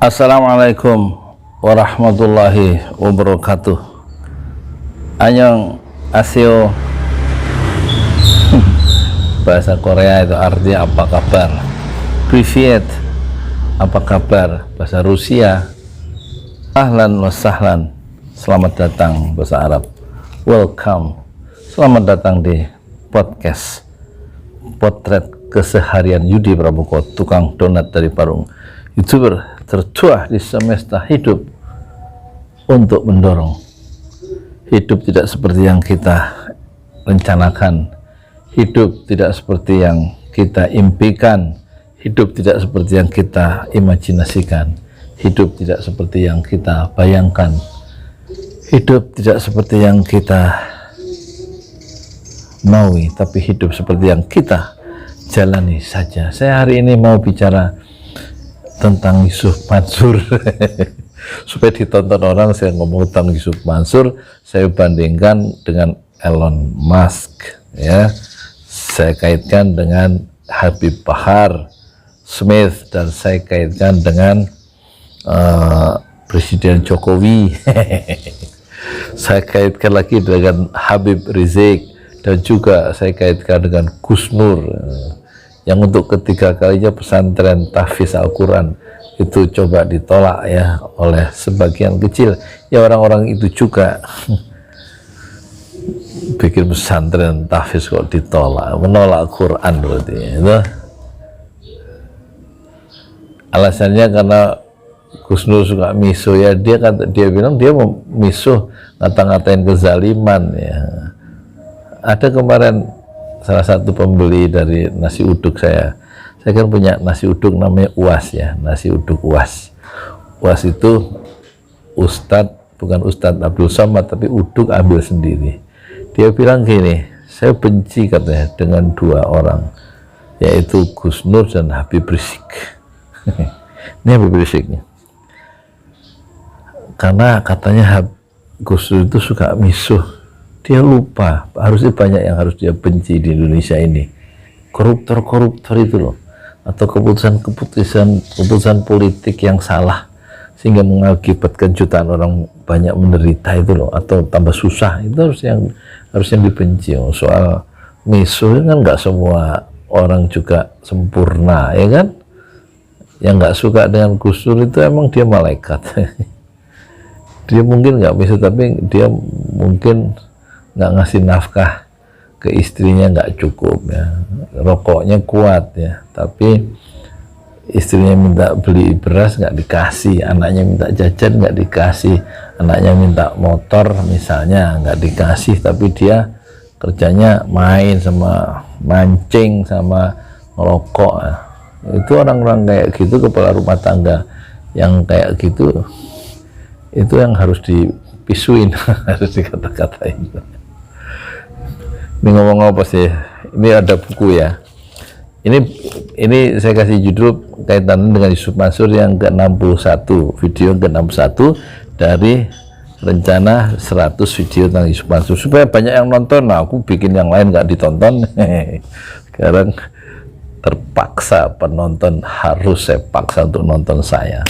Assalamualaikum warahmatullahi wabarakatuh. Annyeong aseo. Bahasa Korea itu artinya apa kabar. Privyet, apa kabar. Bahasa Rusia, ahlan wa sahlan, selamat datang. Bahasa Arab, welcome, selamat datang di podcast Potret Keseharian Yudi Pramuko, tukang donat dari Parung, YouTuber tertua di semesta hidup, untuk mendorong hidup tidak seperti yang kita rencanakan, hidup tidak seperti yang kita impikan, hidup tidak seperti yang kita imajinasikan, hidup tidak seperti yang kita bayangkan, hidup tidak seperti yang kita maui, tapi hidup seperti yang kita jalani saja. Saya hari ini mau bicara tentang Yusuf Mansur. Supaya ditonton orang, saya ngomong tentang Yusuf Mansur, saya bandingkan dengan Elon Musk, ya. Saya kaitkan dengan Habib Bahar Smith, dan saya kaitkan dengan Presiden Jokowi. Saya kaitkan lagi dengan Habib Rizik, dan juga saya kaitkan dengan Gus Nur, yang untuk ketiga kalinya pesantren tahfiz Al-Quran itu coba ditolak ya oleh sebagian kecil. Ya orang-orang itu juga bikin pesantren tahfiz kok ditolak, menolak Quran berarti itu. Alasannya karena Gus Nur suka misuh ya, dia bilang dia mau misuh, ngata-ngatain kezaliman ya. Ada kemarin salah satu pembeli dari nasi uduk saya kan punya nasi uduk namanya UAS ya, nasi uduk UAS. UAS itu Ustadz, bukan Ustadz Abdul Somad, tapi uduk ambil sendiri. Dia bilang gini, saya benci katanya dengan dua orang, yaitu Gus Nur dan Habib Rizik. Ini Habib Riziknya, karena katanya Gus Nur itu suka misuh. Dia lupa, harusnya banyak yang harus dia benci di Indonesia ini. Koruptor itu loh, atau keputusan politik yang salah sehingga mengakibatkan jutaan orang banyak menderita itu loh, atau tambah susah, itu harus yang dibenci. Soal misuh kan nggak semua orang juga sempurna, ya kan? Yang nggak suka dengan Gus Dur itu emang dia malaikat. Dia mungkin nggak misuh, tapi dia mungkin nggak ngasih nafkah ke istrinya, nggak cukup ya, rokoknya kuat ya, tapi istrinya minta beli beras nggak dikasih, anaknya minta jajan nggak dikasih, anaknya minta motor misalnya nggak dikasih, tapi dia kerjanya main sama mancing sama ngerokok ya. Itu orang-orang kayak gitu, kepala rumah tangga yang kayak gitu, itu yang harus dipisuin, harus dikata-katain. Ini ngomong apa sih? Ini ada buku ya. Ini saya kasih judul kaitan dengan Yusuf Mansur yang ke-61, video ke-61 dari rencana 100 video tentang Yusuf Mansur, supaya banyak yang nonton. Nah, aku bikin yang lain nggak ditonton. Sekarang terpaksa penonton harus saya paksa untuk nonton saya.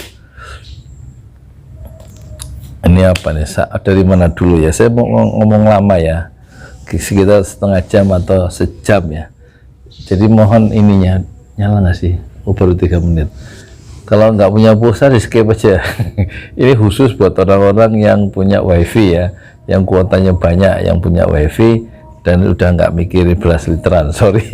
Ini apa nih? Dari mana dulu ya? Saya mau ngomong lama ya, sekitar setengah jam atau sejam ya. Jadi mohon ininya nyala nggak sih? Baru 3 menit. Kalau nggak punya pulsa di skip aja. Ini khusus buat orang-orang yang punya wifi ya, yang kuotanya banyak, yang punya wifi dan udah nggak mikirin belas literan. Sorry.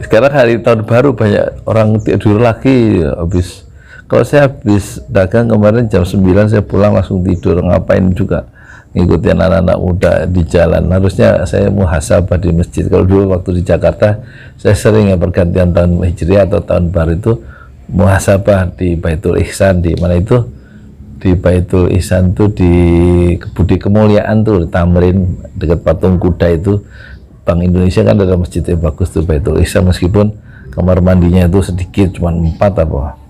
Sekarang hari tahun baru banyak orang tidur lagi habis. Kalau saya habis dagang kemarin jam 9 saya pulang langsung tidur, ngapain juga ngikutin anak-anak muda di jalan. Harusnya saya muhasabah di masjid. Kalau dulu waktu di Jakarta saya sering ya, pergantian tahun Hijriah atau tahun baru itu muhasabah di Baitul Ihsan. Di mana itu? Di Baitul Ihsan tuh di Budi Kemuliaan tuh, di Tamrin dekat patung kuda itu. Bank Indonesia kan ada masjid yang bagus tuh, Baitul Ihsan, meskipun kamar mandinya itu sedikit, cuma 4 apa.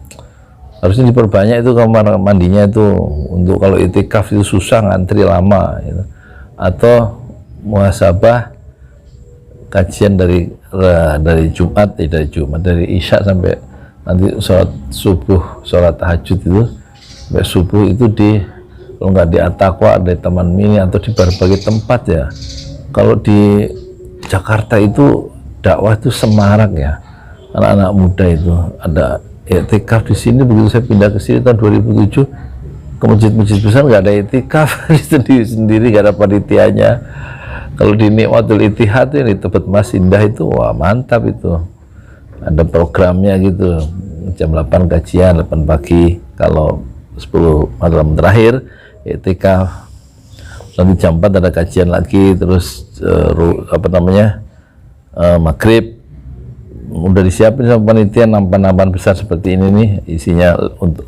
Harusnya diperbanyak itu kamar mandinya itu, untuk kalau itikaf itu susah, ngantri lama gitu. Atau muhasabah kajian dari dari Jumat, dari Isya sampai nanti sholat subuh, sholat tahajud itu sampai subuh itu kalau nggak di At-Taqwa, di Taman Mini atau di berbagai tempat ya. Kalau di Jakarta itu dakwah itu semarak ya, anak-anak muda itu ada i'tikaf di sini. Begitu saya pindah ke sini tahun 2007 ke masjid-masjid besar nggak ada i'tikaf, sendiri nggak ada panitianya. Kalau di Nikmatul Ittihad ini tempat Mas Indah itu wah mantap itu, ada programnya gitu, jam 8 kajian, 8 pagi, kalau 10 malam terakhir i'tikaf, nanti jam 4 ada kajian lagi, terus maghrib udah disiapin sama panitia nampan-nampan besar seperti ini nih, isinya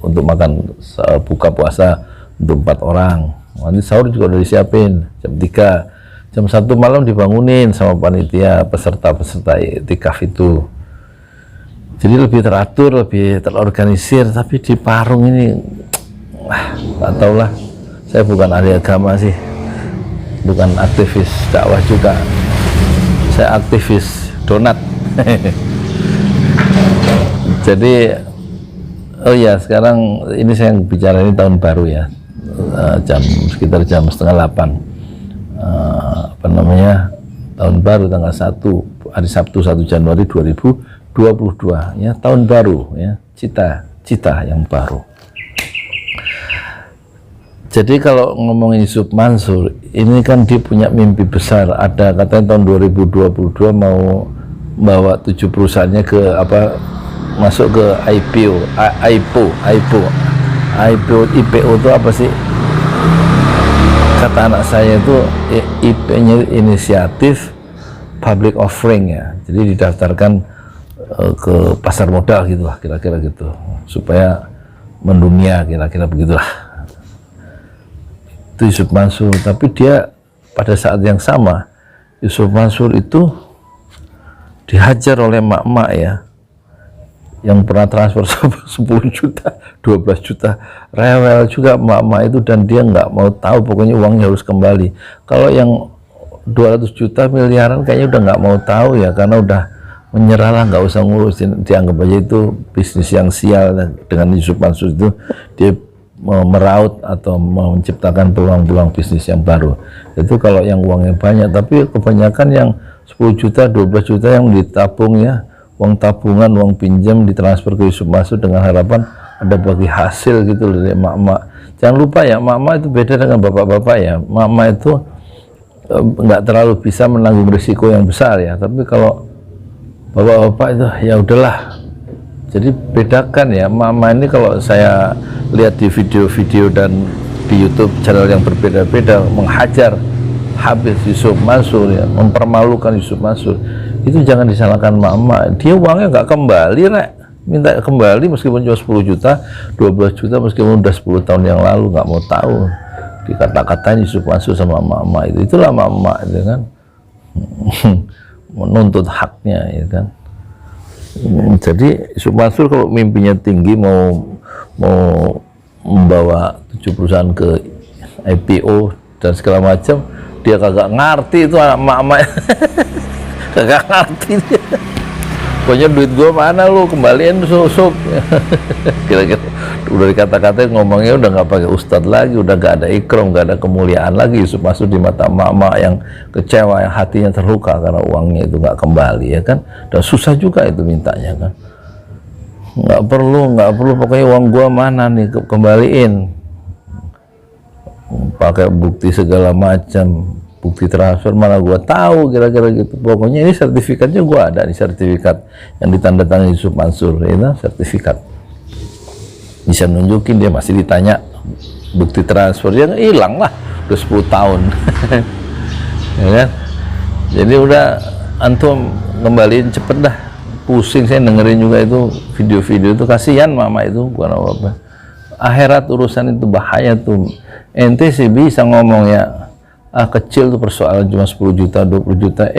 untuk makan buka puasa untuk 4 orang. Nanti sahur juga udah disiapin jam 3, jam 1 malam dibangunin sama panitia peserta i'tikaf itu. Jadi lebih teratur, lebih terorganisir. Tapi di Parung ini nggak tahu lah, saya bukan ahli agama sih, bukan aktivis dakwah juga, saya aktivis donat. Jadi oh ya, sekarang ini saya bicara ini tahun baru ya, sekitar jam setengah 8, tahun baru tanggal 1 hari Sabtu 1 Januari 2022 ya, tahun baru ya, cita yang baru. Jadi kalau ngomongin Yusuf Mansur ini kan dia punya mimpi besar, ada katanya tahun 2022 mau bawa 7 perusahaannya ke masuk ke IPO itu apa sih? Kata anak saya itu IP-nya inisiatif public offering ya, jadi didaftarkan ke pasar modal gitu lah, kira-kira gitu, supaya mendunia, kira-kira begitulah. Itu Yusuf Mansur. Tapi dia pada saat yang sama, Yusuf Mansur itu dihajar oleh emak-emak ya, yang pernah transfer 10 juta, 12 juta, rewel juga emak-emak itu, dan dia nggak mau tahu, pokoknya uangnya harus kembali. Kalau yang 200 juta miliaran kayaknya udah nggak mau tahu ya, karena udah menyerah lah, nggak usah ngurusin, dianggap aja itu bisnis yang sial. Dengan Yusuf Mansur itu dia meraut atau menciptakan peluang-peluang bisnis yang baru. Itu kalau yang uangnya banyak, tapi kebanyakan yang 10 juta, 12 juta yang ditabung ya, uang tabungan, uang pinjam ditransfer ke Yusuf Mansur dengan harapan ada bagi hasil gitu dari emak-emak. Jangan lupa ya, emak-emak itu beda dengan bapak-bapak ya. Emak-emak itu nggak terlalu bisa menanggung risiko yang besar ya, tapi kalau bapak-bapak itu ya udahlah. Jadi bedakan ya, emak-emak ini kalau saya lihat di video-video dan di YouTube channel yang berbeda-beda menghajar habis Yusuf Mansur ya, mempermalukan Yusuf Mansur, itu jangan disalahkan emak-emak. Dia uangnya nggak kembali, Rek. Minta kembali meskipun cuma 10 juta, 12 juta, meskipun udah 10 tahun yang lalu, nggak mau tahu. Dikata-katain Yusuf Mansur sama emak-emak itu. Itulah emak-emak itu kan. Menuntut haknya ya kan. Jadi Yusuf Mansur kalau mimpinya tinggi, mau membawa 7 perusahaan ke IPO dan segala macam, dia kagak ngerti itu anak emak-emak. Kagak ngerti dia. Pokoknya duit gua mana, lu kembaliin susuk. Kira-kira udah dikata-kata, ngomongnya udah nggak pakai ustadz lagi, udah nggak ada ikram, nggak ada kemuliaan lagi. Yusuf Mansur di mata emak-emak yang kecewa, yang hatinya terluka karena uangnya itu nggak kembali ya kan. Dan susah juga itu mintanya kan. Nggak perlu, pokoknya uang gua mana nih, kembaliin. Pakai bukti segala macam, bukti transfer mana gua tahu, kira-kira gitu. Pokoknya ini sertifikatnya gua ada, ini sertifikat yang ditandatangani Yusuf Mansur, itu sertifikat. Bisa nunjukin, dia masih ditanya bukti transfer, yang hilang lah, udah 10 tahun. Ya kan? Jadi udah antum kembaliin cepet dah. Pusing saya dengerin juga itu video-video itu, kasihan mama itu, bukan apa-apa. Akhirat urusan itu bahaya tuh. Ente sih bisa ngomong ya, kecil tuh persoalan, cuma 10 juta, 20 juta.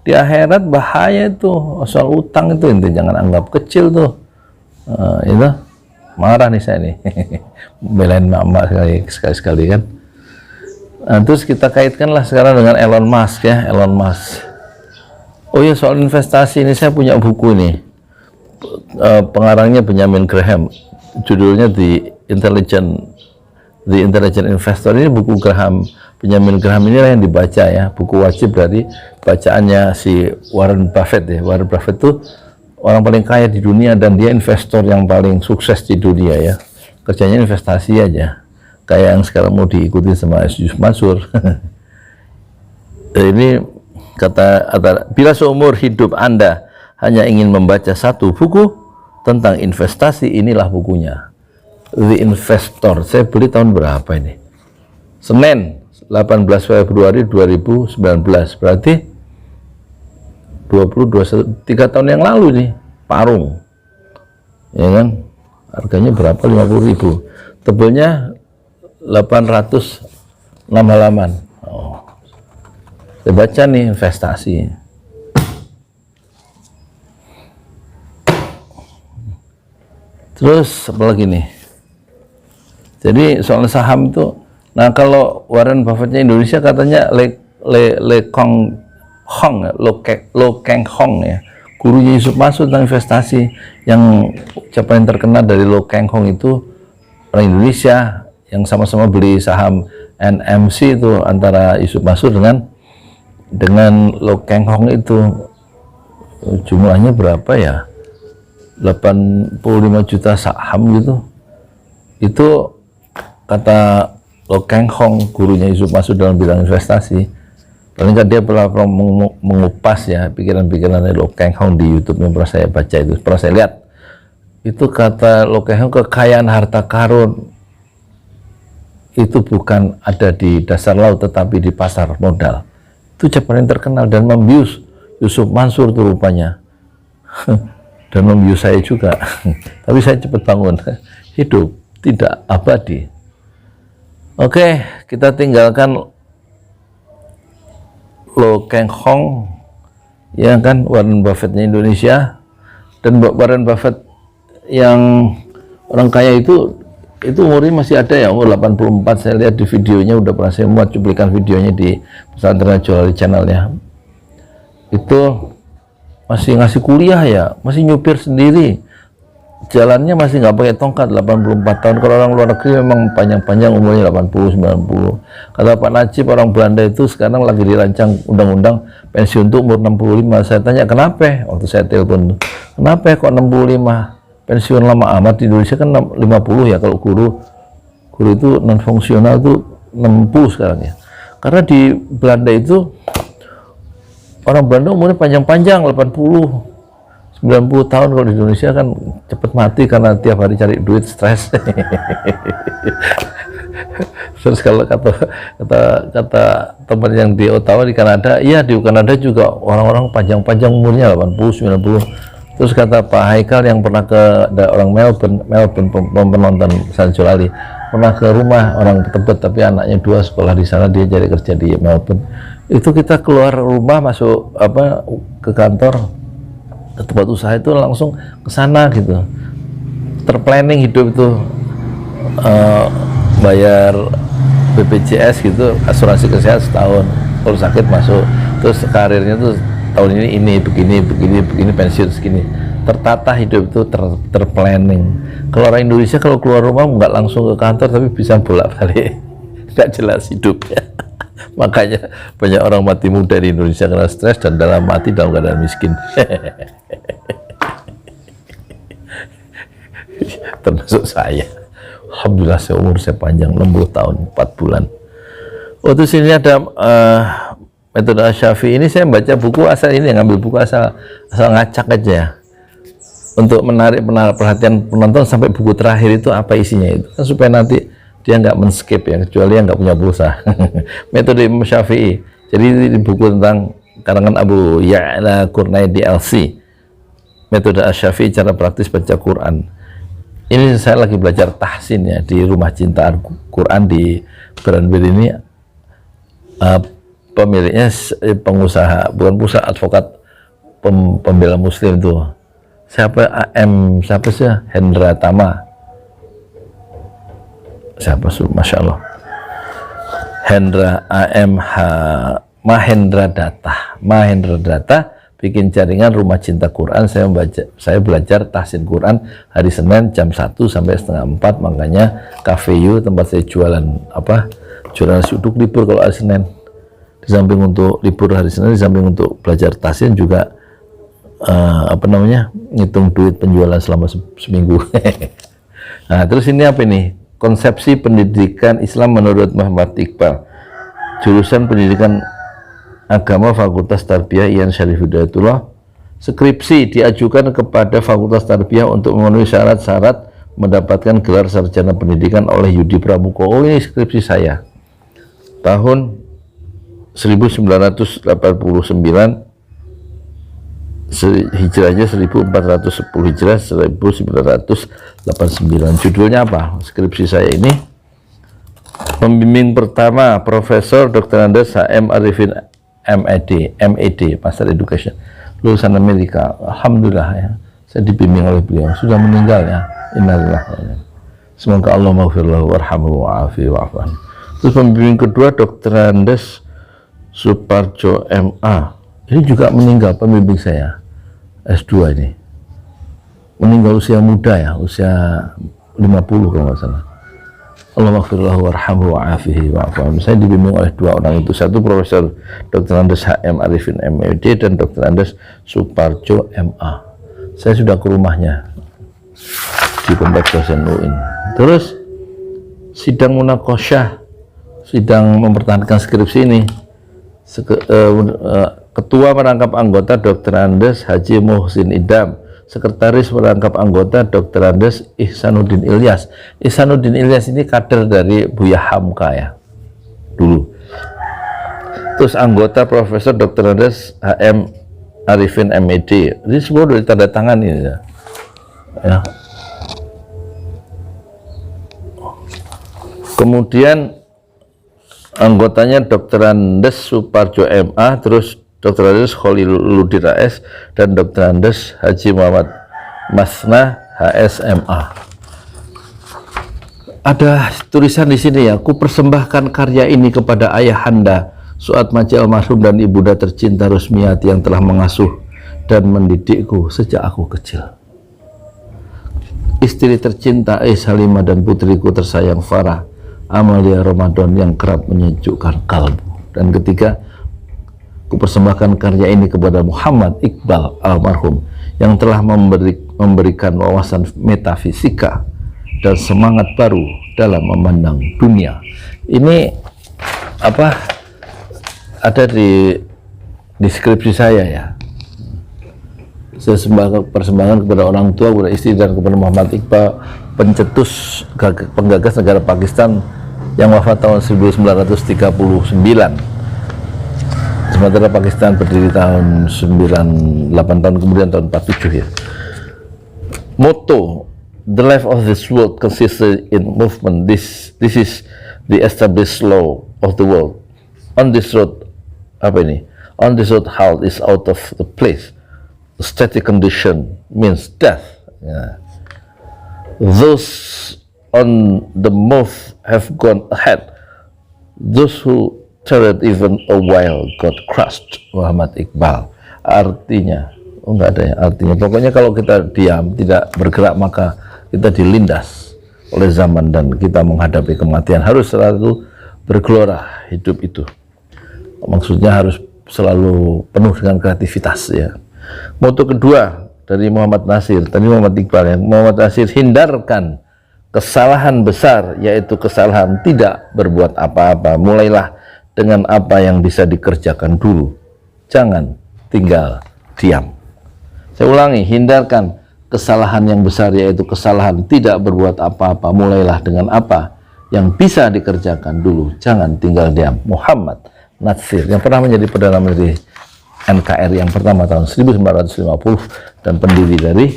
Di akhirat bahaya tuh, soal utang itu ente jangan anggap kecil tuh. Itu marah nih saya nih. Belain mama sekali-sekali kan. Terus kita kaitkanlah sekarang dengan Elon Musk ya, Elon Musk. Oh ya, soal investasi ini saya punya buku nih. Pengarangnya Benjamin Graham. Judulnya The Intelligent Investor. Ini buku Benjamin Graham ini yang dibaca ya, buku wajib dari bacaannya si Warren Buffett ya. Warren Buffett itu orang paling kaya di dunia dan dia investor yang paling sukses di dunia ya. Kerjanya investasi aja. Kayak yang sekarang mau diikuti sama Yusuf Mansur. Ini kata, bila seumur hidup Anda hanya ingin membaca satu buku tentang investasi, inilah bukunya. The Investor. Saya beli tahun berapa ini? Senin 18 Februari 2019, berarti 3 tahun yang lalu nih, Parung ya kan, harganya berapa? 50.000, tebelnya 806 halaman. Saya baca nih investasi. Terus apa lagi nih? Jadi soal saham itu, nah kalau Warren Buffettnya Indonesia katanya Lo Keng Hong ya, gurunya Yusuf Mansur tentang investasi. Yang ucapan yang terkenal dari Lo Keng Hong itu orang Indonesia yang sama-sama beli saham NMC itu, antara Yusuf Mansur dengan Lo Keng Hong itu. Jumlahnya berapa ya? 85 juta saham gitu. Itu kata Lo Keng Hong, gurunya Yusuf Mansur dalam bidang investasi. Paling nggak dia pernah mengupas ya pikiran-pikiran Lo Keng Hong di YouTube yang pernah saya baca itu, pernah saya lihat. Itu kata Lo Keng Hong, kekayaan harta karun itu bukan ada di dasar laut tetapi di pasar modal. Itu ucapan yang terkenal dan membius Yusuf Mansur tuh rupanya. Dan membius saya juga. Tapi saya cepat bangun. Hidup tidak abadi. Oke, kita tinggalkan Lo Keng Hong ya kan, Warren Buffettnya Indonesia. Dan Warren Buffett yang orang kaya itu umurnya masih ada ya, umur 84. Saya lihat di videonya, udah pernah saya muat cuplikan videonya di Pesantren Jolali channelnya. Itu masih ngasih kuliah ya, masih nyupir sendiri, jalannya masih nggak pakai tongkat, 84 tahun. Kalau orang luar negeri memang panjang-panjang umurnya 80, 90. Kata Pak Najib, orang Belanda itu sekarang lagi dirancang undang-undang pensiun untuk umur 65. Saya tanya kenapa, waktu saya telepon, kenapa kok 65? Pensiun lama amat. Di Indonesia kan 50 ya, kalau guru itu non fungsional tuh 60 sekarang ya. Karena di Belanda itu orang Belanda umurnya panjang-panjang, 80, 90 tahun. Kalau di Indonesia kan cepet mati karena tiap hari cari duit, stres. Terus kalau kata teman yang di Ottawa di Kanada, iya di Kanada juga orang-orang panjang-panjang umurnya 80, 90. Terus kata Pak Haikal yang pernah ke orang Melbourne penonton Sanjo Lali, pernah ke rumah orang Tebet tapi anaknya 2 sekolah di sana, dia cari kerja di Melbourne. Itu kita keluar rumah, masuk ke kantor, ke tempat usaha itu langsung ke sana gitu. Terplanning hidup itu, bayar BPJS gitu, asuransi kesehatan setahun, kalau sakit masuk, terus karirnya tuh tahun ini begini, pensiun segini. Tertata hidup itu, terplanning. Kalau orang Indonesia kalau keluar rumah nggak langsung ke kantor tapi bisa bolak-balik, nggak jelas hidupnya. Makanya banyak orang mati muda di Indonesia karena stres dan mati dalam keadaan miskin. Termasuk saya. Alhamdulillah umur saya panjang, 60 tahun 4 bulan. Oh, terus ini ada metode Syafi'i. Ini saya baca buku asal ini, ngambil buku asal ngacak aja untuk menarik perhatian penonton sampai buku terakhir itu apa isinya itu kan, supaya nanti dia nggak men-skip ya, kecuali yang nggak punya pulsa. Metode Imam Syafi'i. Jadi di buku tentang karangan Abu Ya'la Qurnai DLC, metode Asy-Syafi'i, cara praktis baca Quran. Ini saya lagi belajar tahsin ya di Rumah Cinta Quran di Beranbir ini. Pemiliknya pengusaha, bukan pengusaha, advokat pembela muslim tuh. Siapa sih? Hendra Tama. Siapa sih? Masya Allah. Hendra Mahendra Data bikin jaringan Rumah Cinta Quran. Saya belajar tahsin Quran hari Senin jam 1 sampai setengah 4. Makanya Cafe You, tempat saya jualan nasi uduk, libur kalau hari Senin. Di samping untuk libur hari Senin, di samping untuk belajar tahsin juga ngitung duit penjualan selama seminggu. Nah, terus ini apa ini? Konsepsi pendidikan Islam menurut Muhammad Iqbal. Jurusan Pendidikan Agama Fakultas Tarbiyah Ian Syarif Hidayatullah. Skripsi diajukan kepada Fakultas Tarbiyah untuk memenuhi syarat-syarat mendapatkan gelar sarjana pendidikan oleh Yudi Pramuko. Oh, ini skripsi saya. Tahun 1989, hijrahnya 1410 hijrah, 1989. Judulnya apa skripsi saya ini? Pembimbing pertama Profesor Dr. Andes H.M. Arifin MAD, Master Education, lulusan Amerika. Alhamdulillah ya, saya dibimbing oleh beliau, sudah meninggal ya. Innalillahi. Semoga Allah maghfirlahu warhamhu wa'afi wa'afan. Terus pembimbing kedua Dr. Andes Suparjo MA, ini juga meninggal, pembimbing saya S2 ini. Meninggal usia muda ya, usia 50 kalau nggak salah. Allah maghfirlahu warhamhu wa'afihi wa'afan. Saya dibimbing oleh dua orang itu, satu Profesor Dr. Andes H.M. Arifin MAD dan Dr. Andes Suparjo MA. Saya sudah ke rumahnya di Kompleks Dosen UIN. Terus sidang munakosyah, sidang mempertahankan skripsi ini. Ketua merangkap anggota Dr. Andes Haji Muhsin Idam, Sekretaris merangkap anggota Dr. Andes Ihsanuddin Ilyas. Ihsanuddin Ilyas ini kader dari Buya Hamka ya dulu. Terus anggota Profesor Dr. Andes HM Arifin MAD. Ini semua sudah ditanda tangan ini ya. Kemudian anggotanya Dr. Andes Suparjo MA, terus Dr. Andes Khaliludin AS, dan Dr. Andes Haji Muhammad Masna HSMA. Ada tulisan di sini ya, ku persembahkan karya ini kepada ayahanda Suat Maji almarhum dan ibunda tercinta Rusmiati yang telah mengasuh dan mendidikku sejak aku kecil. Istri tercinta Halimah dan putriku tersayang Farah Amalia Ramadan yang kerap menyejukkan kalbu. Dan ketiga, ku persembahkan karya ini kepada Muhammad Iqbal almarhum yang telah memberikan wawasan metafisika dan semangat baru dalam memandang dunia. Ini ada di deskripsi saya ya. Saya persembahkan kepada orang tua, kepada istri, dan kepada Muhammad Iqbal, pencetus penggagas negara Pakistan yang wafat tahun 1939. Sementara Pakistan berdiri tahun 98 tahun kemudian, tahun 47 ya. Motto: the life of this world consists in movement. This is the established law of the world. On this road, on this road, health is out of the place. A static condition means death. Yeah. Those on the move have gone ahead. Those who tarried even a while got crushed. Muhammad Iqbal. Artinya, enggak ada ya artinya. Pokoknya kalau kita diam, tidak bergerak, maka kita dilindas oleh zaman dan kita menghadapi kematian. Harus selalu bergelora hidup itu. Maksudnya harus selalu penuh dengan kreativitas ya. Moto kedua dari Muhammad Nasir, tadi Muhammad Iqbal ya. Muhammad Nasir, hindarkan kesalahan besar, yaitu kesalahan tidak berbuat apa-apa. Mulailah dengan apa yang bisa dikerjakan dulu. Jangan tinggal diam. Saya ulangi, hindarkan kesalahan yang besar, yaitu kesalahan tidak berbuat apa-apa. Mulailah dengan apa yang bisa dikerjakan dulu. Jangan tinggal diam. Muhammad Nasir, yang pernah menjadi Perdana Menteri NKRI yang pertama tahun 1950 dan pendiri dari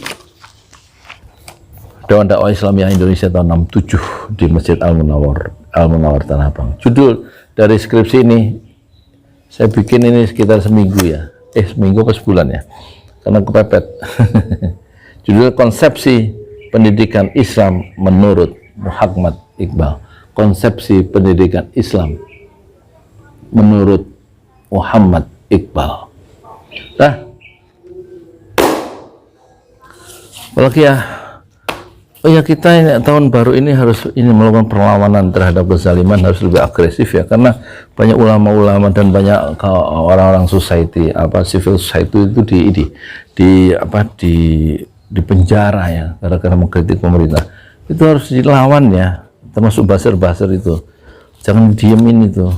Dewan Dakwah Islamiyah Indonesia tahun 67 di Masjid Al-Munawwar Tanah Abang. Judul dari skripsi ini saya bikin ini sekitar seminggu ya, seminggu atau sebulan ya, karena kepepet. Judul Konsepsi Pendidikan Islam menurut Muhammad Iqbal. Konsepsi pendidikan Islam menurut Muhammad Iqbal. Nah, Apalagi ya, oh ya kita ini, tahun baru ini harus ini melakukan perlawanan terhadap kezaliman, harus lebih agresif ya, karena banyak ulama-ulama dan banyak orang-orang society, civil society itu di penjara ya, gara-gara mengkritik pemerintah. Itu harus dilawan ya, termasuk buzzer-buzzer itu, jangan diemin itu,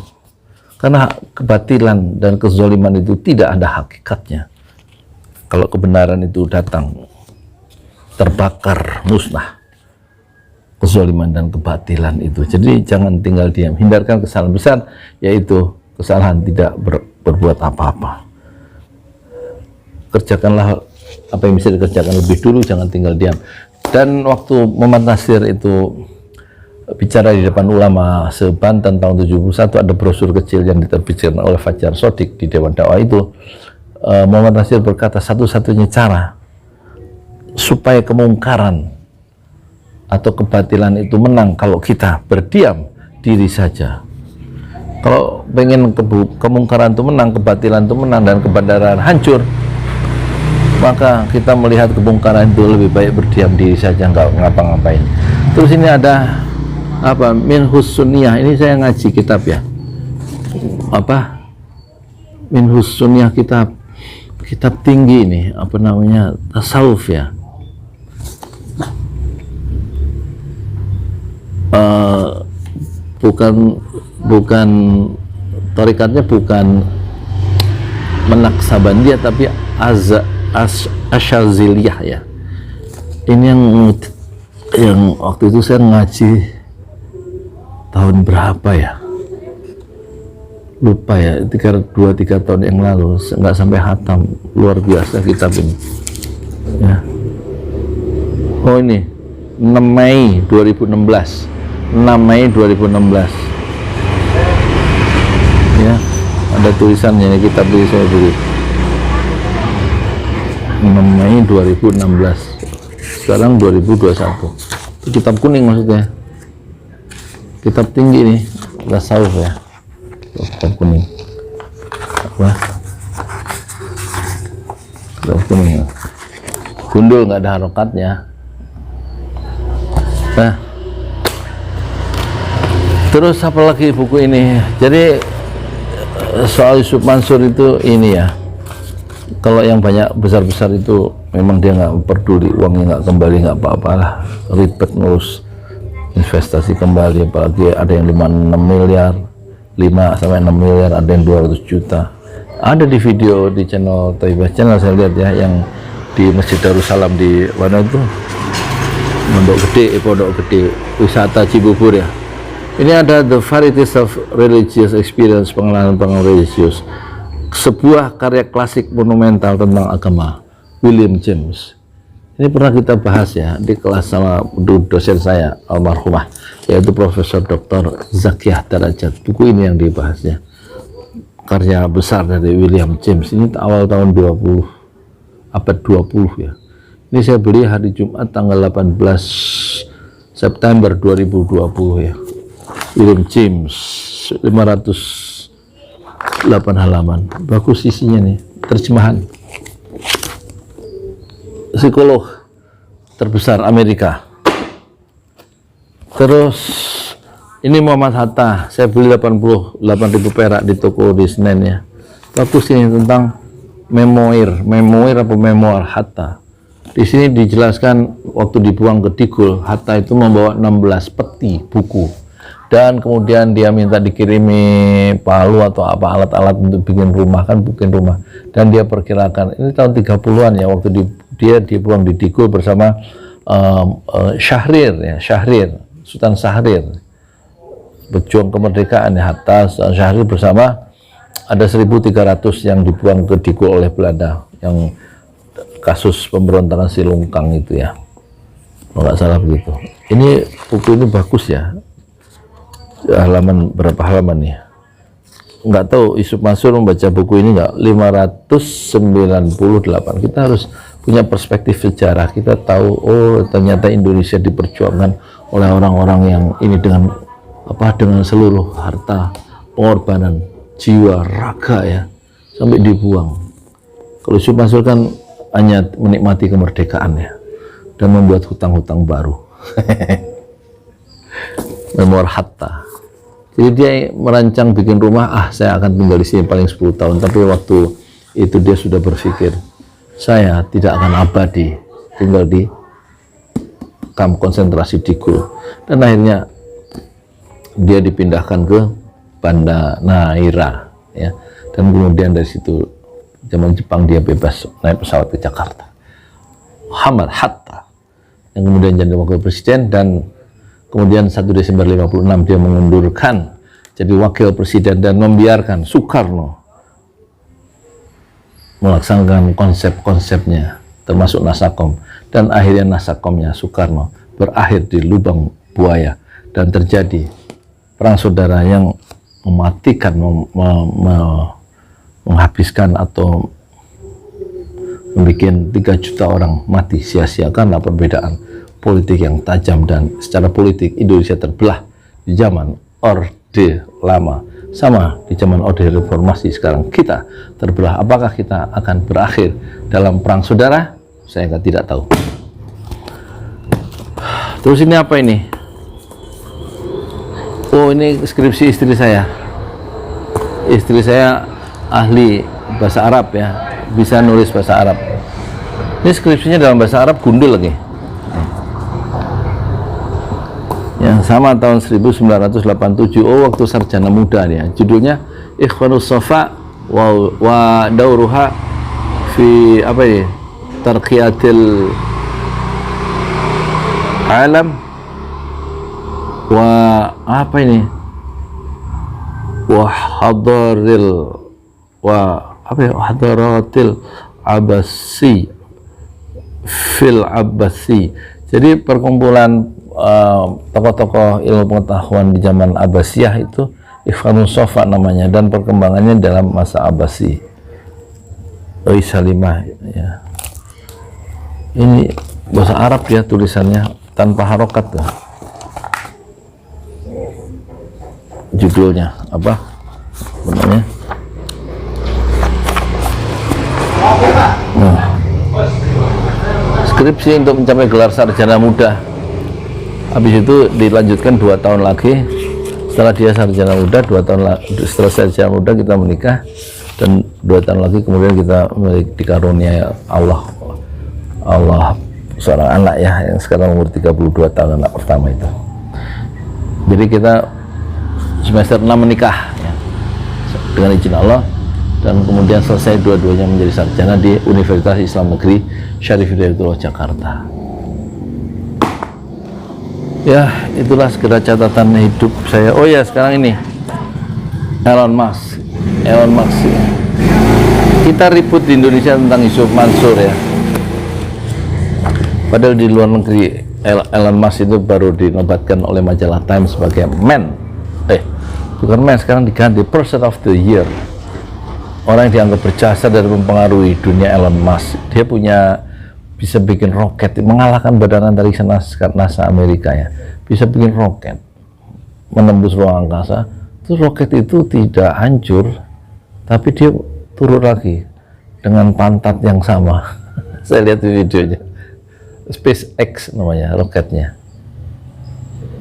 karena kebatilan dan kezaliman itu tidak ada hakikatnya. Kalau kebenaran itu datang, terbakar, musnah kezaliman dan kebatilan itu. Jadi jangan tinggal diam, hindarkan kesalahan besar, yaitu kesalahan tidak berbuat apa-apa. Kerjakanlah apa yang bisa dikerjakan lebih dulu, jangan tinggal diam. Dan waktu Muhammad Nasir itu bicara di depan ulama se-Banten tahun 71, ada brosur kecil yang diterbitkan oleh Fajar Shodiq di Dewan Dakwah itu. Muhammad Nasir berkata, satu-satunya cara supaya kemungkaran atau kebatilan itu menang, kalau kita berdiam diri saja. Kalau pengen kemungkaran itu menang, kebatilan itu menang, dan kebenaran hancur, maka kita melihat kemungkaran itu lebih baik berdiam diri saja, nggak ngapa-ngapain. Terus ini ada Minhus Sunniyah, ini saya ngaji kitab ya, Minhus Sunniyah, kitab tinggi ini, tasawuf ya. Bukan tarikatnya bukan Menaksabandiyah, tapi Asyaziliyah ya. Ini yang waktu itu saya ngaji tahun berapa ya, lupa ya, 2-3 tahun yang lalu, nggak sampai hatam. Luar biasa kitab ini ya. Oh ini 6 Mei 2016 ya, ada tulisannya, ini kitab ini saya beli 6 Mei 2016, sekarang 2021. Itu kitab kuning maksudnya, kitab tinggi nih, tasawuf ya, kitab kuning kitab kuning, gundul, nggak ada harokatnya. Nah, terus apa lagi buku ini? Jadi soal Yusuf Mansur itu ini ya, kalau yang banyak besar-besar itu memang dia nggak peduli, uangnya nggak kembali, nggak apa-apalah, ribet ngurus investasi kembali, apalagi ada yang 5-6 miliar, 5-6 miliar, ada yang 200 juta. Ada di video di channel Thaibah Channel saya lihat ya, yang di Masjid Darussalam di mana itu, Pondok Gede wisata Cibubur ya. Ini ada The Varieties of Religious Experience, pengalaman religius, sebuah karya klasik monumental tentang agama, William James. Ini pernah kita bahas ya di kelas sama dosen saya almarhumah, yaitu Profesor Dr. Zakiyah Darajat. Buku ini yang dibahasnya, karya besar dari William James. Ini awal tahun 20, abad 20 ya. Ini saya beli hari Jumat tanggal 18 September 2020 ya. William James, 508 halaman, bagus isinya nih, terjemahan. Psikolog terbesar Amerika. Terus ini Muhammad Hatta, saya beli 88.000 perak di toko di Senen ya. Bagus ini, tentang memoir Hatta. Di sini dijelaskan waktu dibuang ke Digul, Hatta itu membawa 16 peti buku, dan kemudian dia minta dikirimi palu atau apa, alat-alat untuk bikin rumah, dan dia perkirakan ini tahun 30-an ya, waktu dia dibuang di Digul bersama Sultan Syahrir, pejuang kemerdekaan ya, Hatta, Sultan Syahrir bersama ada 1.300 yang dibuang ke Digul oleh Belanda, yang kasus pemberontakan Silungkang itu ya, kalau nggak salah begitu. Ini buku ini bagus ya, halaman berapa halaman ya, nggak tahu. Yusuf Mansur membaca buku ini nggak, 598. Kita harus punya perspektif sejarah, kita tahu, oh ternyata Indonesia diperjuangkan oleh orang-orang yang ini dengan seluruh harta, pengorbanan jiwa, raga ya, sampai dibuang. Kalau Yusuf Mansur kan hanya menikmati kemerdekaan ya, dan membuat hutang-hutang baru. Memoir hatta. Jadi dia merancang bikin rumah, saya akan tinggal di sini paling 10 tahun, tapi waktu itu dia sudah berpikir, saya tidak akan abadi tinggal di kamp konsentrasi Diku, dan akhirnya dia dipindahkan ke Banda Neira, ya, dan kemudian dari situ zaman Jepang dia bebas naik pesawat ke Jakarta. Muhammad Hatta yang kemudian jadi wakil presiden, dan kemudian 1 Desember 56 dia mengundurkan jadi wakil presiden dan membiarkan Soekarno melaksanakan konsep-konsepnya termasuk Nasakom, dan akhirnya Nasakomnya Soekarno berakhir di lubang buaya dan terjadi perang saudara yang mematikan, menghabiskan atau membuat 3 juta orang mati sia-sia karena perbedaan politik yang tajam. Dan secara politik Indonesia terbelah di zaman Orde Lama sama di zaman Orde Reformasi. Sekarang kita terbelah. Apakah kita akan berakhir dalam perang saudara? Saya tidak tahu. Terus ini apa ini? Oh, ini skripsi istri saya. Istri saya ahli bahasa Arab, ya, bisa nulis bahasa Arab. Ini skripsinya dalam bahasa Arab, gundul lagi. Yang sama tahun 1987. Oh, waktu sarjana muda dia. Judulnya Ikhwanus Safa wa Dauruha fi apa ya? Tarqiyatil Alam wa apa ini? Wa hadaril wa apa ya? Hadaratil Abbasi fil Abbasi. Jadi perkumpulan tokoh-tokoh ilmu pengetahuan di zaman Abbasiyah itu Ikhwanus Safa namanya, dan perkembangannya dalam masa Abbasi. Salimah, ya. Ini bahasa Arab ya, tulisannya tanpa harokat tuh. Judulnya apa? Benarnya? Skripsi untuk mencapai gelar sarjana muda. Habis itu dilanjutkan 2 tahun lagi. Setelah dia sarjana muda, 2 tahun setelah sarjana muda kita menikah, dan 2 tahun lagi kemudian kita dikaruniai Allah seorang anak, ya, yang sekarang umur 32 tahun, anak pertama itu. Jadi kita semester 6 menikah, ya, dengan izin Allah, dan kemudian selesai dua-duanya menjadi sarjana di Universitas Islam Negeri Syarif Hidayatullah Jakarta. Ya, itulah segera catatan hidup saya. Oh ya, sekarang ini Elon Musk, ya. Kita ribut di Indonesia tentang Yusuf Mansur, ya. Padahal di luar negeri Elon Musk itu baru dinobatkan oleh majalah Time sebagai bukan man, sekarang diganti Person of the Year. Orang yang dianggap berjasa dan mempengaruhi dunia, Elon Musk. Dia bisa bikin roket, mengalahkan badan antariksa NASA Amerika, ya. Bisa bikin roket menembus ruang angkasa. Terus roket itu tidak hancur, tapi dia turun lagi dengan pantat yang sama. Saya lihat di videonya. SpaceX namanya roketnya.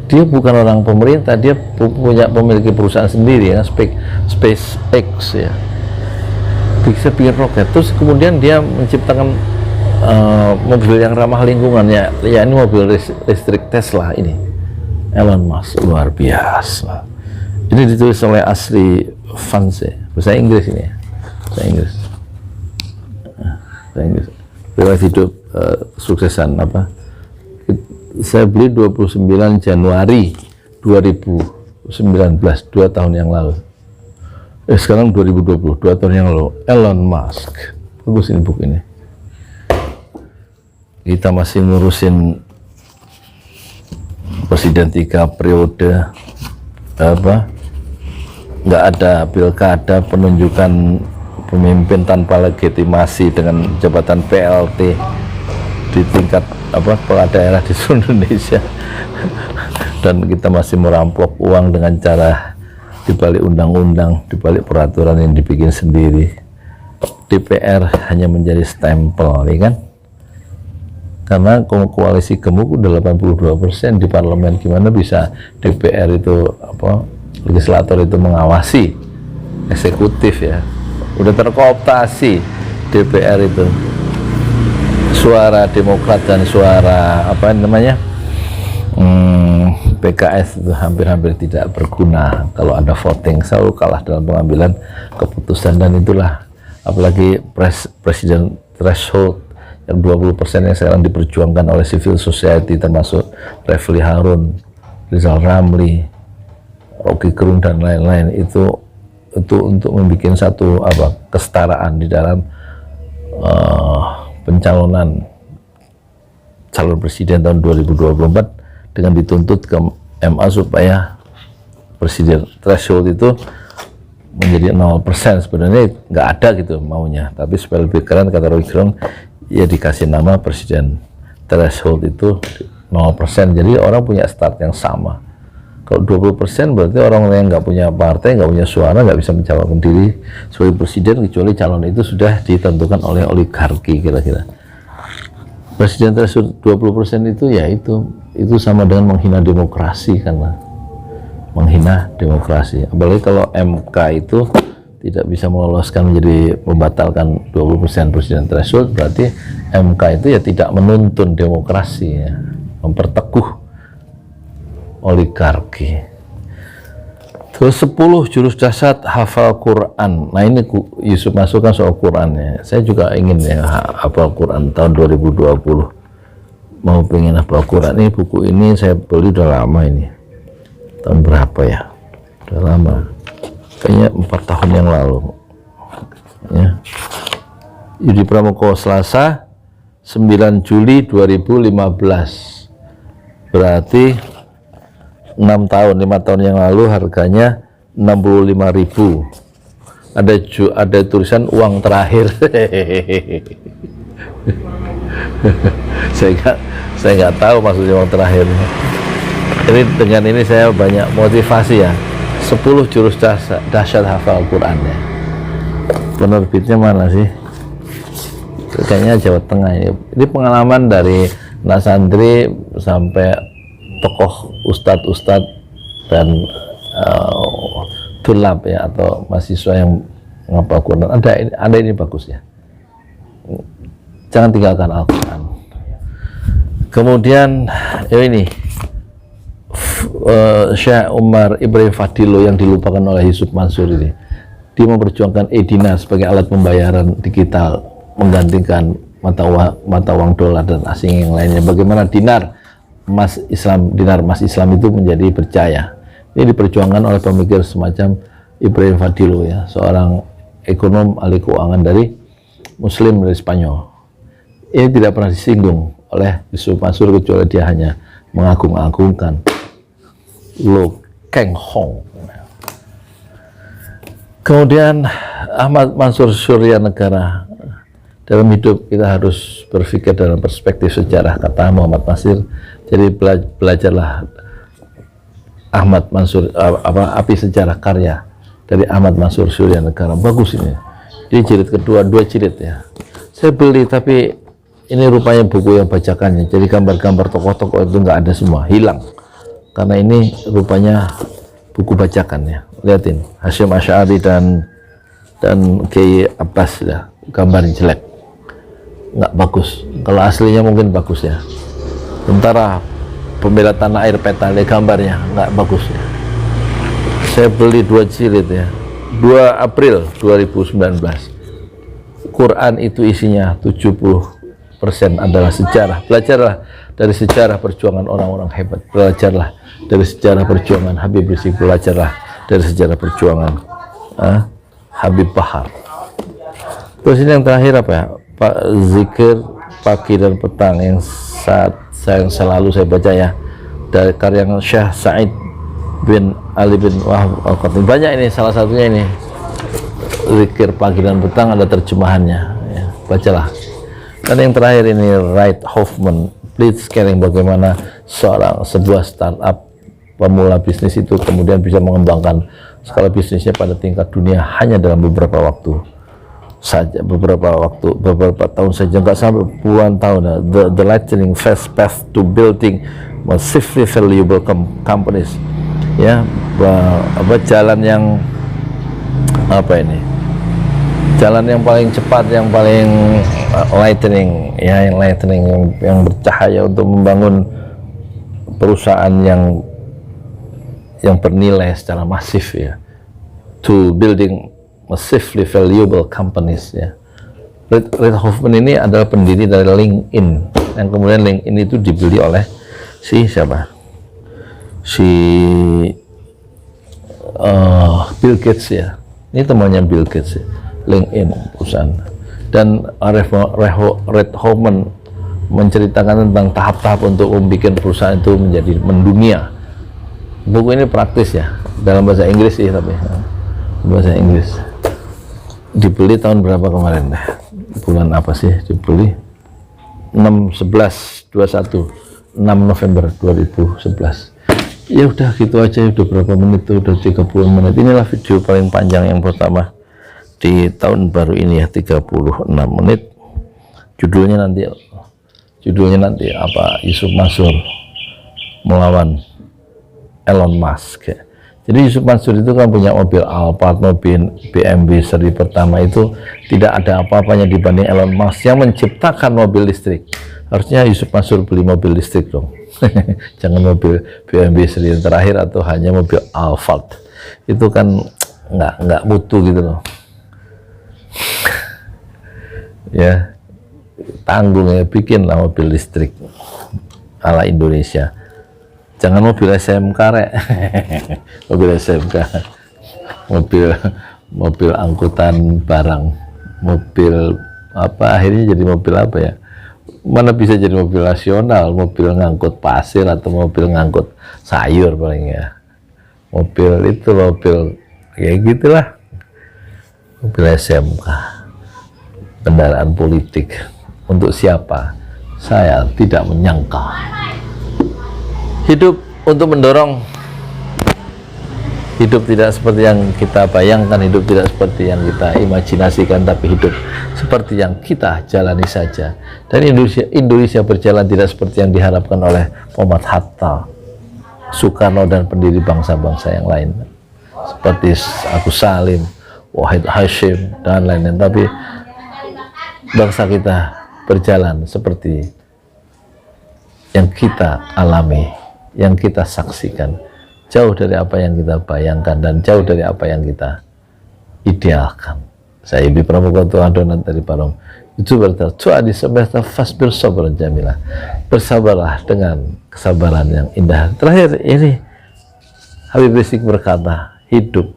Dia bukan orang pemerintah, dia memiliki perusahaan sendiri, ya, SpaceX, ya. Bisa bikin roket. Terus kemudian dia menciptakan mobil yang ramah lingkungan, ya ini mobil listrik Tesla ini. Elon Musk luar biasa. Ini ditulis oleh Asri Vance, bahasa Inggris ini, ya. Bahasa Inggris. Riwayat hidup suksesan apa? Saya beli 29 Januari 2019, 2 tahun yang lalu. Sekarang 2020, 2 tahun yang lalu. Elon Musk, bagus ini buku ini. Kita masih ngurusin presiden 3 periode, nggak ada pilkada, penunjukan pemimpin tanpa legitimasi dengan jabatan PLT di tingkat kepala daerah di seluruh Indonesia. Dan kita masih merampok uang dengan cara dibalik undang-undang, dibalik peraturan yang dibikin sendiri. DPR hanya menjadi stempel, ya kan? karena koalisi gemuk udah 82% di parlemen, gimana bisa DPR itu legislator itu mengawasi eksekutif ya, udah terkooptasi DPR itu, suara Demokrat dan suara PKS itu hampir-hampir tidak berguna kalau ada voting, selalu kalah dalam pengambilan keputusan. Dan itulah apalagi presiden threshold yang 20% yang sekarang diperjuangkan oleh civil society, termasuk Refli Harun, Rizal Ramli, Rocky Gerung dan lain-lain, itu untuk membuat satu kesetaraan di dalam pencalonan calon presiden tahun 2024 dengan dituntut ke MA supaya presiden threshold itu menjadi 0%. Sebenarnya nggak ada gitu maunya, tapi supaya lebih keren kata Rocky Gerung, ya dikasih nama presiden threshold itu 0%, jadi orang punya start yang sama. Kalau 20% berarti orang yang nggak punya partai, nggak punya suara, nggak bisa mencalonkan diri sebagai presiden kecuali calon itu sudah ditentukan oleh oligarki. Kira-kira presiden threshold 20% itu ya itu sama dengan menghina demokrasi, karena menghina demokrasi. Apalagi kalau MK itu tidak bisa meloloskan menjadi membatalkan 20% presiden threshold, berarti MK itu ya tidak menuntun demokrasi ya, memperteguh oligarki. Terus 10 jurus dasar hafal Quran. Nah ini Yusuf masukkan soal Quran ya. Saya juga ingin ya hafal Quran tahun 2020. Mau pengen hafal Quran. Ini buku ini saya beli udah lama ini. Tahun berapa ya? Udah lama. Kayaknya 4 tahun yang lalu. Ya. Yudi Pramoko, Selasa 9 Juli 2015. Berarti 5 tahun yang lalu harganya 65.000. Ada tulisan uang terakhir. saya nggak tahu maksudnya uang terakhir. Ini dengan ini saya banyak motivasi ya. 10 jurus dahsyat hafal Quran ya. Penerbitnya mana sih? Kayaknya Jawa Tengah ya. Ini pengalaman dari Nasandri sampai tokoh ustadz dan tulab ya, atau mahasiswa yang menghafal Quran. Ada ini bagus ya. Jangan tinggalkan Al-Quran. Kemudian ini Syekh Umar Ibrahim Fadilo yang dilupakan oleh Yusuf Mansur ini. Dia memperjuangkan e-dinar sebagai alat pembayaran digital menggantikan mata uang dolar dan asing yang lainnya. Bagaimana dinar emas Islam itu menjadi percaya. Ini diperjuangkan oleh pemikir semacam Ibrahim Fadilo ya, seorang ekonom ahli keuangan dari Muslim dari Spanyol. Ini tidak pernah disinggung oleh Yusuf Mansur kecuali dia hanya mengagung-agungkan Lo Keng Hong. Kemudian Ahmad Mansur Surya Negara, dalam hidup kita harus berpikir dalam perspektif sejarah, kata Muhammad Nasir. Jadi belajarlah Ahmad Mansur api sejarah karya dari Ahmad Mansur Surya Negara. Bagus ini. Di jilid kedua, 2 jilid ya. Saya beli, tapi ini rupanya buku yang bacakannya. Jadi gambar-gambar tokoh-tokoh itu nggak ada semua, hilang. Karena ini rupanya buku bacakan ya. Lihatin, Hasyim Asy'ari dan Kiai Abbas ya, gambarnya jelek, nggak bagus. Kalau aslinya mungkin bagus ya. Sementara Pembela Tanah Air peta gambarnya nggak bagus ya. Saya beli 2 jilid ya. 2 April 2019. Quran itu isinya 70% adalah sejarah. Belajarlah dari sejarah perjuangan orang-orang hebat. Belajarlah dari sejarah perjuangan Habib Rizik. Belajarlah dari sejarah perjuangan Habib Bahar. Terus ini yang terakhir apa ya? Pak Zikir Pagi dan Petang yang selalu saya baca ya, dari karya Syekh Said bin Ali bin Wahab Al-Khatib. Banyak ini, salah satunya ini Zikir Pagi dan Petang, ada terjemahannya ya, bacalah. Dan yang terakhir ini Reid Hoffman, Blitzscaling, bagaimana sebuah startup pemula bisnis itu kemudian bisa mengembangkan skala bisnisnya pada tingkat dunia hanya dalam beberapa waktu. saja, beberapa tahun saja, nggak sampai puluhan tahun. The lightning fast path to building massively valuable companies, ya, jalan yang jalan yang paling cepat, yang paling lightning, ya, yang bercahaya untuk membangun perusahaan yang bernilai secara masif, ya, to building massively valuable companies, ya. Reid Hoffman ini adalah pendiri dari LinkedIn, yang kemudian LinkedIn itu dibeli oleh Bill Gates, ya. Ini temannya Bill Gates, ya. LinkedIn perusahaan. Dan Reid Hoffman menceritakan tentang tahap-tahap untuk membuat perusahaan itu menjadi mendunia. Buku ini praktis, ya, dalam bahasa Inggris sih, tapi bahasa Inggris. Dibeli tahun berapa kemarin? Bulan apa sih dibeli? 6 November 2011. Ya udah gitu aja, udah berapa menit tuh, udah 30 menit. Inilah video paling panjang yang pertama di tahun baru ini, ya, 36 menit. Judulnya nanti apa? Yusuf Mansur melawan Elon Musk, ya. Jadi Yusuf Mansur itu kan punya mobil Alphard, mobil BMW seri pertama, itu tidak ada apa-apanya dibanding Elon Musk yang menciptakan mobil listrik. Harusnya Yusuf Mansur beli mobil listrik dong. Jangan mobil BMW seri yang terakhir atau hanya mobil Alphard. Itu kan nggak mutu gitu loh. Ya, tanggung, ya, bikinlah mobil listrik ala Indonesia. Jangan mobil SMK, rek. Mobil SMK, mobil angkutan barang, mobil apa, akhirnya jadi mobil apa, ya? Mana bisa jadi mobil nasional, mobil ngangkut pasir atau mobil ngangkut sayur paling, ya. Mobil kayak gitulah, mobil SMK, kendaraan politik. Untuk siapa? Saya tidak menyangka. Hidup untuk mendorong hidup tidak seperti yang kita bayangkan, hidup tidak seperti yang kita imajinasikan, tapi hidup seperti yang kita jalani saja. Dan Indonesia berjalan tidak seperti yang diharapkan oleh Muhammad Hatta, Soekarno, dan pendiri bangsa-bangsa yang lain seperti Agus Salim, Wahid Hasyim, dan lain-lain. Tapi bangsa kita berjalan seperti yang kita alami, yang kita saksikan, jauh dari apa yang kita bayangkan dan jauh dari apa yang kita idealkan. Saya Ibi Pramukoto Adonat dari Parong. Itu berkata, di semesta fasbir sabran jamilah. Bersabarlah dengan kesabaran yang indah. Terakhir ini Habib Rizik berkata, hidup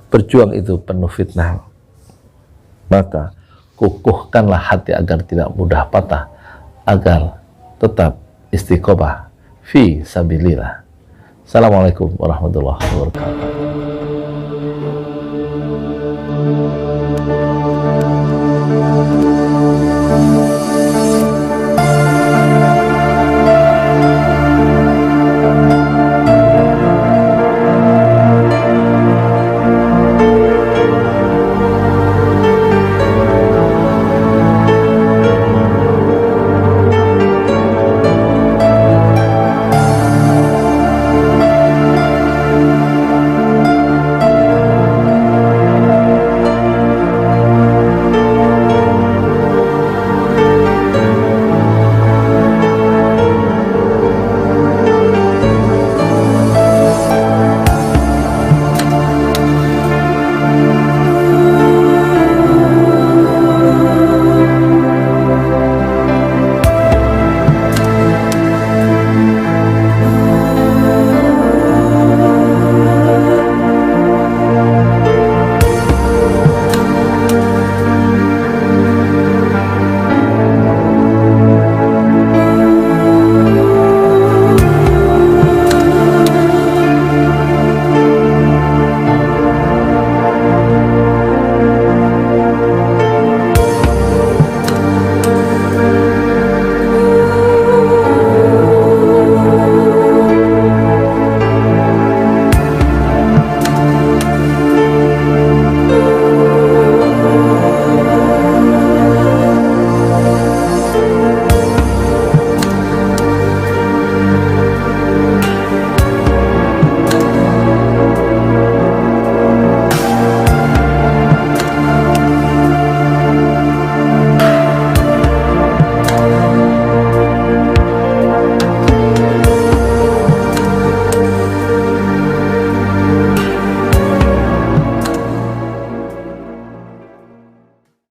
berjuang itu penuh fitnah. Maka kukuhkanlah hati agar tidak mudah patah, agar tetap istiqomah fi sabilillah. Assalamualaikum warahmatullahi wabarakatuh.